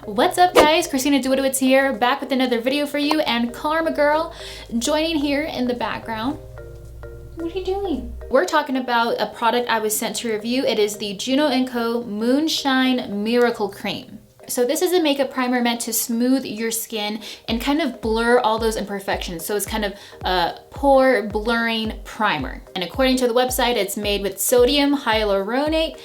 What's up guys, Christina Dawidowicz here, back with another video for you, and Karma Girl joining here in the background. What are you doing? We're talking about a product I was sent to review. It is the JUNO Co Moonshine Miracle Cream. So this is a makeup primer meant to smooth your skin and kind of blur all those imperfections. So it's kind of a pore blurring primer. And according to the website, it's made with sodium hyaluronate,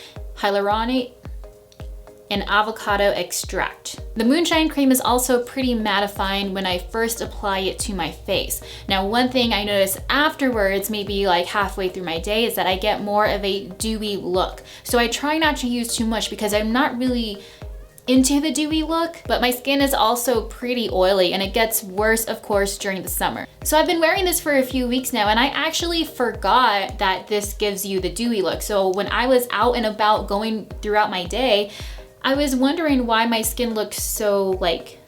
and avocado extract. The Moonshine cream is also pretty mattifying when I first apply it to my face. Now, one thing I notice afterwards, maybe like halfway through my day, is that I get more of a dewy look. So I try not to use too much because I'm not really into the dewy look, but my skin is also pretty oily and it gets worse, of course, during the summer. So I've been wearing this for a few weeks now and I actually forgot that this gives you the dewy look. So when I was out and about going throughout my day, I was wondering why my skin looked so like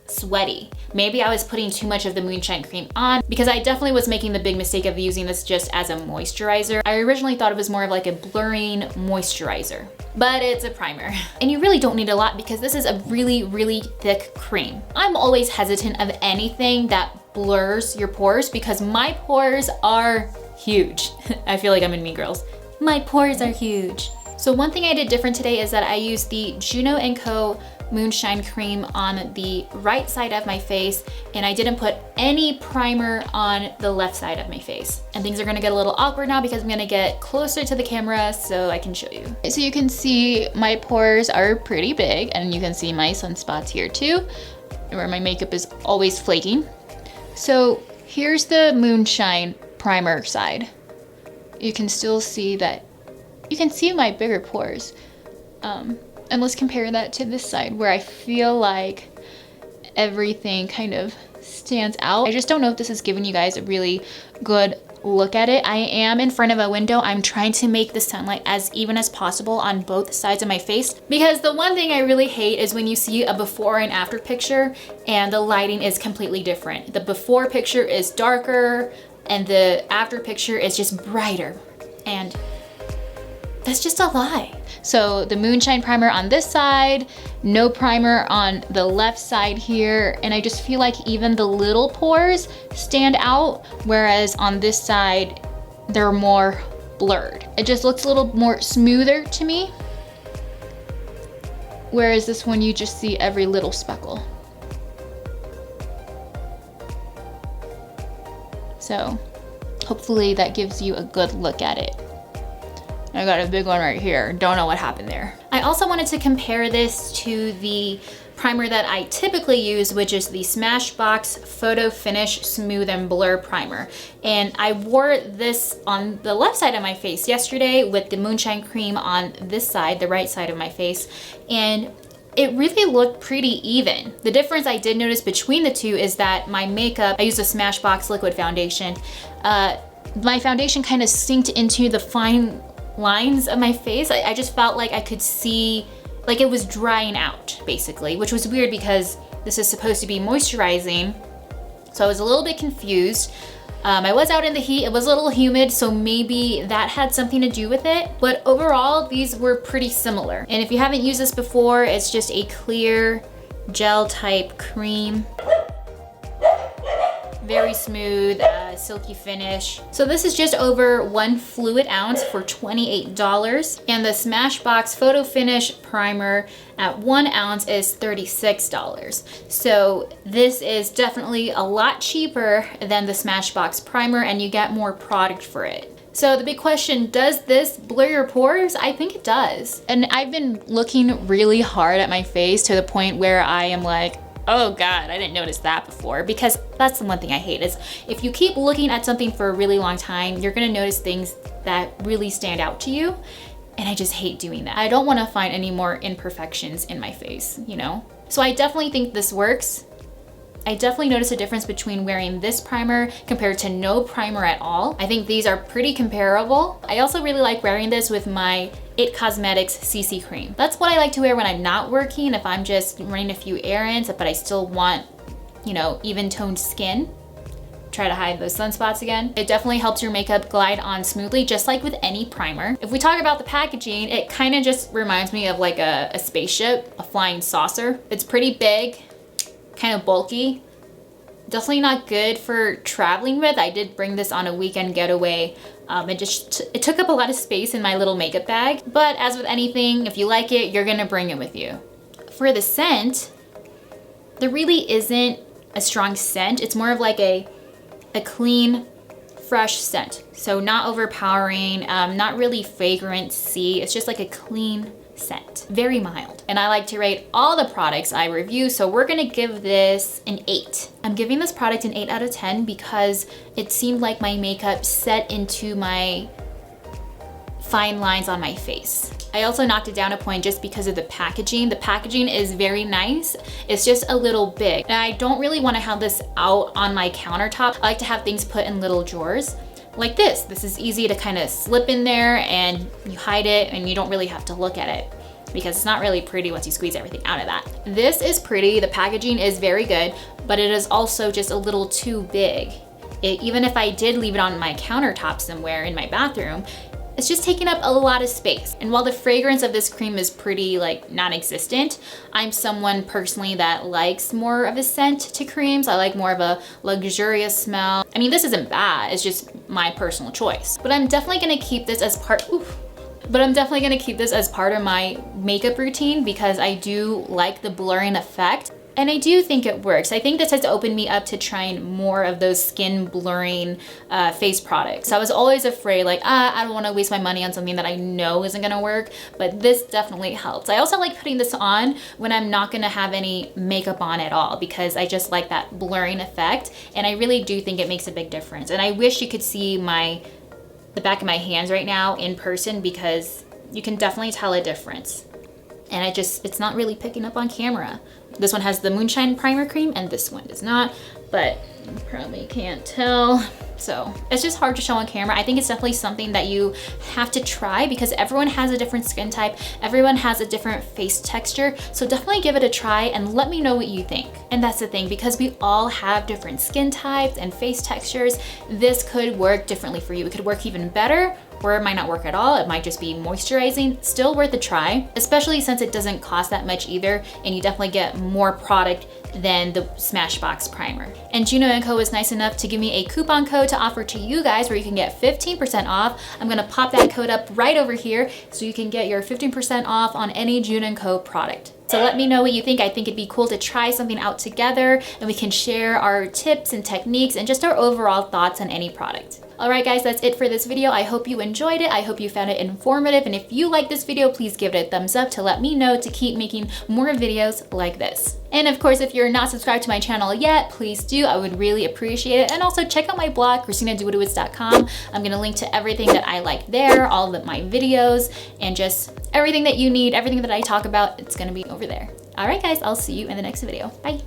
sweaty. Maybe I was putting too much of the Moonshine cream on, because I definitely was making the big mistake of using this just as a moisturizer. I originally thought it was more of like a blurring moisturizer, but it's a primer. And you really don't need a lot because this is a really, really thick cream. I'm always hesitant of anything that blurs your pores because my pores are huge. I feel like I'm in Mean Girls. My pores are huge. So one thing I did different today is that I used the JUNO Co Moonshine Cream on the right side of my face, and I didn't put any primer on the left side of my face. And things are gonna get a little awkward now because I'm gonna get closer to the camera so I can show you. So you can see my pores are pretty big, and you can see my sunspots here too, where my makeup is always flaking. So here's the Moonshine primer side. You can still see that. You can see my bigger pores. And let's compare that to this side where I feel like everything kind of stands out. I just don't know if this is giving you guys a really good look at it. I am in front of a window. I'm trying to make the sunlight as even as possible on both sides of my face, because the one thing I really hate is when you see a before and after picture and the lighting is completely different. The before picture is darker and the after picture is just brighter, and that's just a lie. So the Moonshine primer on this side, no primer on the left side here, and I just feel like even the little pores stand out, whereas on this side, they're more blurred. It just looks a little more smoother to me, whereas this one you just see every little speckle. So hopefully that gives you a good look at it. I got a big one right here. Don't know what happened there. I also wanted to compare this to the primer that I typically use, which is the Smashbox Photo Finish Smooth and Blur Primer. And I wore this on the left side of my face yesterday with the Moonshine cream on this side, the right side of my face. And it really looked pretty even. The difference I did notice between the two is that my makeup, I used a Smashbox liquid foundation. My foundation kind of sinked into the fine lines of my face. I just felt like I could see, like it was drying out basically, which was weird because this is supposed to be moisturizing. So I was a little bit confused. I was out in the heat, it was a little humid, so maybe that had something to do with it. But overall, these were pretty similar. And if you haven't used this before, it's just a clear gel type cream. Very smooth, silky finish. So this is just over 1 fluid ounce for $28. And the Smashbox Photo Finish Primer at 1 ounce is $36. So this is definitely a lot cheaper than the Smashbox Primer, and you get more product for it. So the big question, does this blur your pores? I think it does. And I've been looking really hard at my face to the point where I am like, oh God, I didn't notice that before, because that's the one thing I hate is if you keep looking at something for a really long time, you're gonna notice things that really stand out to you. And I just hate doing that. I don't wanna find any more imperfections in my face, you know? So I definitely think this works. I definitely notice a difference between wearing this primer compared to no primer at all. I think these are pretty comparable. I also really like wearing this with my It Cosmetics CC cream. That's what I like to wear when I'm not working, if I'm just running a few errands, but I still want, you know, even toned skin. try to hide those sunspots again. It definitely helps your makeup glide on smoothly, just like with any primer. If we talk about the packaging, it kind of just reminds me of like a spaceship, a flying saucer. It's pretty big, kind of bulky. Definitely not good for traveling with. I did bring this on a weekend getaway. It took up a lot of space in my little makeup bag. But as with anything, if you like it, you're gonna bring it with you. For the scent, there really isn't a strong scent. It's more of like a clean, fresh scent. So not overpowering, not really fragrance-y. It's just like a clean scent, very mild. And I like to rate all the products I review, so we're gonna give this an 8. I'm giving this product an 8 out of 10 because it seemed like my makeup set into my fine lines on my face. I also knocked it down a point just because of the packaging. The packaging is very nice. It's just a little big. And I don't really want to have this out on my countertop. I like to have things put in little drawers like this. This is easy to kind of slip in there and you hide it and you don't really have to look at it because it's not really pretty once you squeeze everything out of that. This is pretty. The packaging is very good, but it is also just a little too big. Even if I did leave it on my countertop somewhere in my bathroom, it's just taking up a lot of space. And while the fragrance of this cream is pretty like non-existent, I'm someone personally that likes more of a scent to creams. I like more of a luxurious smell. I mean, this isn't bad, it's just my personal choice. But I'm definitely gonna keep this as part, of my makeup routine because I do like the blurring effect. And I do think it works. I think this has opened me up to trying more of those skin blurring face products. I was always afraid like, I don't wanna waste my money on something that I know isn't gonna work, but this definitely helps. I also like putting this on when I'm not gonna have any makeup on at all because I just like that blurring effect. And I really do think it makes a big difference. And I wish you could see the back of my hands right now in person because you can definitely tell a difference. And it's not really picking up on camera. This one has the Moonshine Primer Cream and this one does not, but you probably can't tell. So it's just hard to show on camera. I think it's definitely something that you have to try because everyone has a different skin type. Everyone has a different face texture. So definitely give it a try and let me know what you think. And that's the thing, because we all have different skin types and face textures, this could work differently for you. It could work even better, or it might not work at all. It might just be moisturizing. Still worth a try, especially since it doesn't cost that much either, and you definitely get more product than the Smashbox primer. And JUNO Co was nice enough to give me a coupon code to offer to you guys where you can get 15% off. I'm gonna pop that code up right over here so you can get your 15% off on any JUNO Co product. So let me know what you think. I think it'd be cool to try something out together and we can share our tips and techniques and just our overall thoughts on any product. All right, guys, that's it for this video. I hope you enjoyed it. I hope you found it informative. And if you like this video, please give it a thumbs up to let me know to keep making more videos like this. And of course, if you're not subscribed to my channel yet, please do. I would really appreciate it. And also check out my blog, ChristinaDawidowicz.com. I'm gonna link to everything that I like there, all of my videos, and just everything that you need, everything that I talk about, it's gonna be over there. All right, guys, I'll see you in the next video. Bye.